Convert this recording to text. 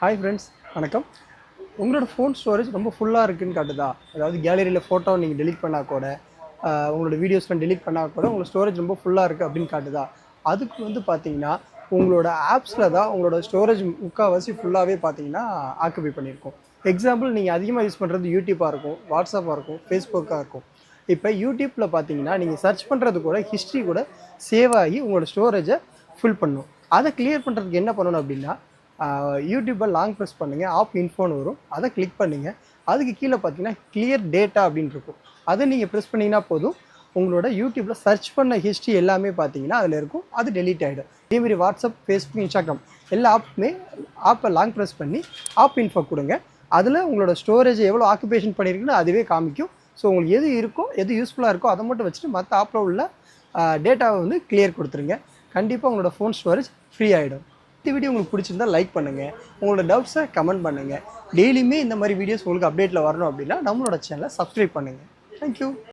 Hi friends, வணக்கம். உங்களோட phone storage ரொம்ப ஃபுல்லாக இருக்குதுன்னு காட்டுதா? அதாவது கேலரியில் ஃபோட்டோ நீங்கள் டெலிட் பண்ணால் கூட, உங்களோட வீடியோஸ்லாம் டெலிட் பண்ணால் கூட உங்களோட ஸ்டோரேஜ் ரொம்ப ஃபுல்லாக இருக்குது அப்படின்னு காட்டுதா? அதுக்கு வந்து பார்த்தீங்கன்னா, உங்களோட ஆப்ஸில் தான் உங்களோட ஸ்டோரேஜ் முக்கால்வாசி ஃபுல்லாகவே பார்த்தீங்கன்னா ஆக்குபை பண்ணியிருக்கோம். எக்ஸாம்பிள், நீங்கள் அதிகமாக யூஸ் பண்ணுறது யூடியூப்பாக இருக்கும், வாட்ஸ்அப்பாக இருக்கும், ஃபேஸ்புக்காக இருக்கும். இப்போ யூடியூப்பில் பார்த்தீங்கன்னா, நீங்கள் சர்ச் பண்ணுறது கூட ஹிஸ்ட்ரி கூட சேவ் ஆகி உங்களோட ஸ்டோரேஜை ஃபுல் பண்ணும். அதை கிளியர் பண்ணுறதுக்கு என்ன பண்ணணும் அப்படின்னா, யூடியூப்பை லாங் ப்ரெஸ் பண்ணுங்கள், ஆப் இன்ஃபோன்னு வரும், அதை கிளிக் பண்ணுங்கள். அதுக்கு கீழே பார்த்தீங்கன்னா கிளியர் டேட்டா அப்படின்னு இருக்கும். அதை நீங்கள் ப்ரெஸ் பண்ணிங்கன்னா போதும், உங்களோட யூடியூப்பில் சர்ச் பண்ண ஹிஸ்ட்ரி எல்லாமே பார்த்தீங்கன்னா அதில் இருக்கும், அது டெலீட் ஆகிடும். இதேமாதிரி வாட்ஸ்அப், ஃபேஸ்புக், இன்ஸ்டாகிராம் எல்லா ஆப்புமே ஆப்பை லாங் ப்ரெஸ் பண்ணி ஆப் இன்ஃபோ கொடுங்க. அதில் உங்களோட ஸ்டோரேஜ் எவ்வளோ ஆக்குபேஷன் பண்ணியிருக்குன்னு அதுவே காமிக்கும். ஸோ உங்களுக்கு எது இருக்கோ, எது யூஸ்ஃபுல்லாக இருக்கோ அதை மட்டும் வச்சுட்டு மற்ற ஆப்பில் உள்ள டேட்டாவை வந்து கிளியர் கொடுத்துருங்க. கண்டிப்பாக உங்களோட ஃபோன் ஸ்டோரேஜ் ஃப்ரீ ஆகிடும். இந்த வீடியோ உங்களுக்கு பிடிச்சிருந்தா லைக் பண்ணுங்கள், உங்களோட டவுட்ஸை கமெண்ட் பண்ணுங்கள். டெய்லியுமே இந்த மாதிரி வீடியோஸ் உங்களுக்கு அப்டேட்டில் வரணும் அப்படின்னா நம்மளோட சேனலை சப்ஸ்கிரைப் பண்ணுங்கள். தேங்க்யூ.